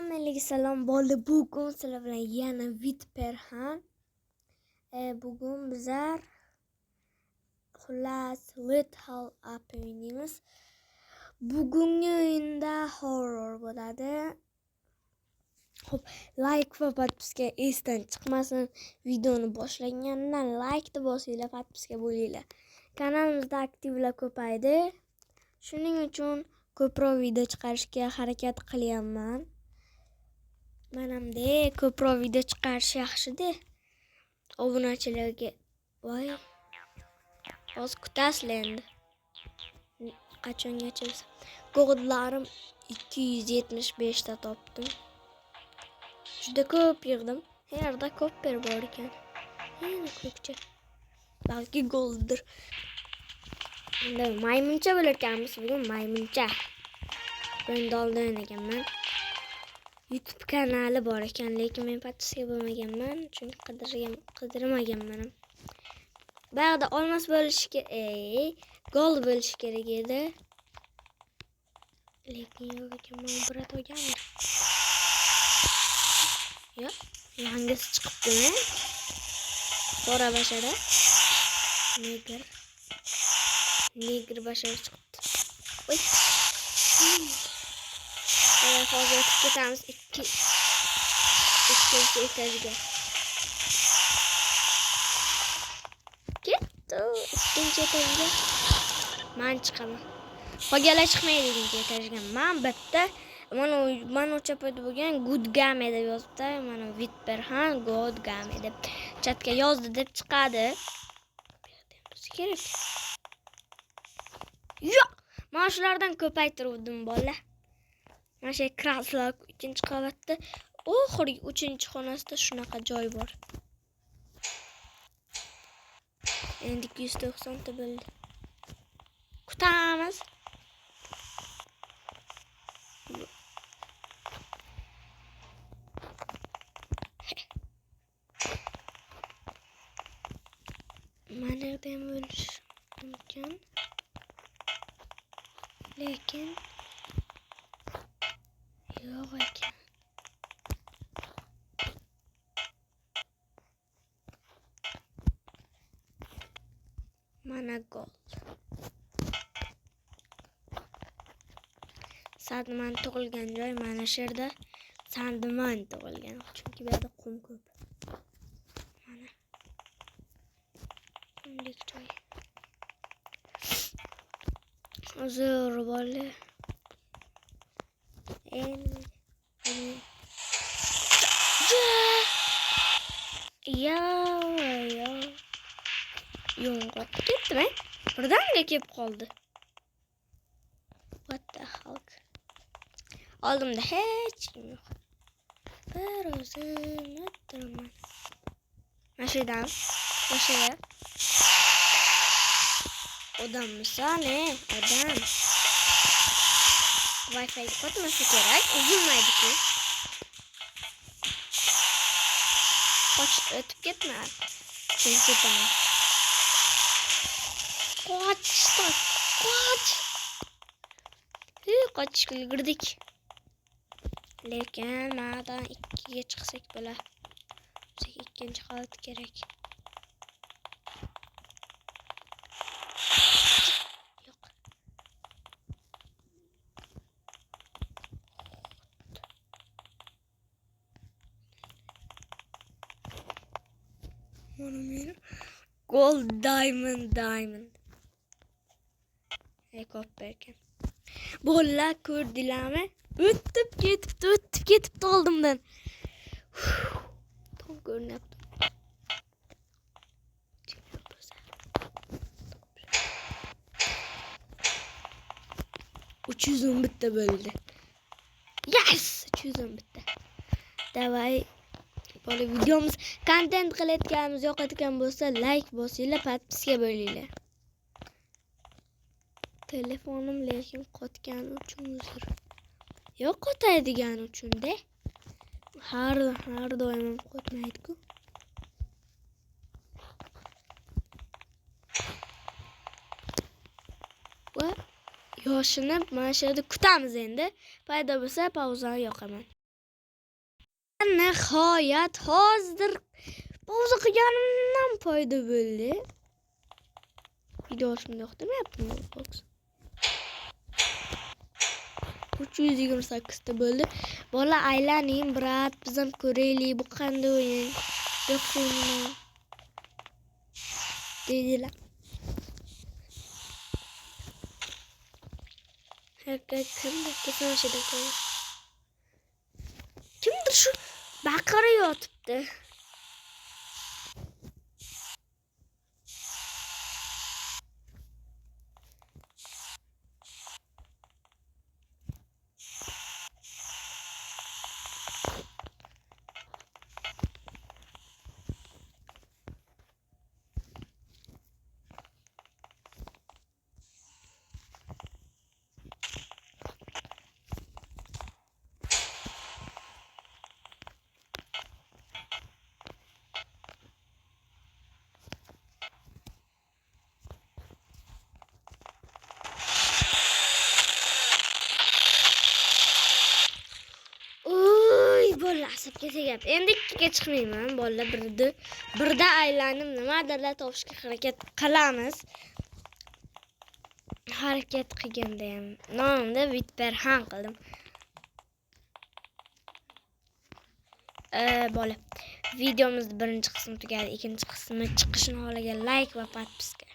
Hammaga salom bo'ldi. Bugun sizlar bilan yana Vitperhan. Bugun bizlar xullas Lethal Up o'ynaymiz. Bugungi o'yinda horror bo'ladi. Xo'p, like va podpiska esdan chiqmasin. Videoni boshlagandan like deb bosinglar, podpiska bo'linglar. Kanalimizda aktivlar ko'paydi. Shuning uchun ko'proq video chiqarishga harakat qilyapman. Menamda ko'proq video chiqarish yaxshi-da. Obunachilarga voy. Hozir kutasizlar endi. Qachongacha go'g'idlarim 275 ta topdim. Juda ko'p yig'dim. Har yerda ko'p bor ekan. Yana ko'pcha. Balki golddir. Endi maymuncha bo'larkanmiz bugun maymuncha. Bunda oldin o'ynaganman. YouTube kanali bor ekan, lekin men podpiska bo'lmaganman, chunki qidirmaganman. Ba'da olmas bo'lishi gol bo'lishi kerak edi. Lekin yo'q ekan, men birat olgandim. Yo'q, yangisi chiqibdimi? Qora bashara. Negr bashara chiqibdi. Voy. Hozir o'tib ketamiz ikkinchi etajga. Ketdi ikkinchi etajga. Men chiqaman. Qolganlar chiqmaydi ikkinchi etajga. Men bitta mana o'sha payt bo'lgan good game deb yozibdi. Mana Vitperhan good game deb chatga yozdi deb chiqadi. Kerak. Yo'q. Mana shulardan ko'paytiruvdim bola. Mana shu kraslar 2-qavatda, oxirgi 3-xonasida shunaqa joy bor. Endi 290 ta bo'ldi. Kutamiz. Mana yerda ham bo'lish mumkin. Lekin yo'q ekan. Mana gol. Sadman tug'ilgan joy mana shu yerda. Sadman tug'ilgan, chunki bu yerda qum ko'p. Mana. Qumlik joy. Zo'r bola. Yo'q, ketdimi? Birdaniga kelib qoldi. What the hell? Oldimda hech kim yo'q. Bir o'zim o'tiraman. Mashidan, mashina. Odammisane, odam. Wi-Fi qotmasa kerak, uzilmaydi-ku. Qochib o'tib ketma. Sen ketaman. Qoch. Qochishga ulgurdik. Lekin ma'dan 2ga chiqsak bo'lar. Bizga ikkinchi qavat kerak. Yo'q. Mana meni gold diamond. Ko'p ekan. Bolalar ko'rdinglarmi? O'tib ketibdi oldimdan. Tom ko'rinyapti. 310 bitta bo'ldi. Yes! 310 bitta. Davay. Bola videomiz kontent qilayotganimiz yoqadigan bo'lsa, like bosinglar, podpiska bo'linglar. Telefonim lekin qotgani uchun uzr. Yo'q, qotadigan uchun-da. Har doim qotmaydi-ku. Va yoshini mana shu yerda kutamiz endi. Paydo bo'lsa pauzani yoqaman. Nihoyat hozir pauza qilganimdan foyda bo'ldi. Video shunday yoqtirmayaptimi? 328 ta bo'ldi. Bola aylaning, brat, biz ham ko'raylik, bu qanday o'yin. Yo'qmi? Dedilar. Kimdir shu baqira yotibdi. Bola asabga tegib. Endi ikkiga chiqmayman. Bola birda aylanib nimadirlar topishga harakat qilamiz. Harakat qilganda ham nomimda Vitperhan qildim. Bola videomizning birinchi qismi tugadi. Ikkinchi qismi chiqishini holiga like va podpiska.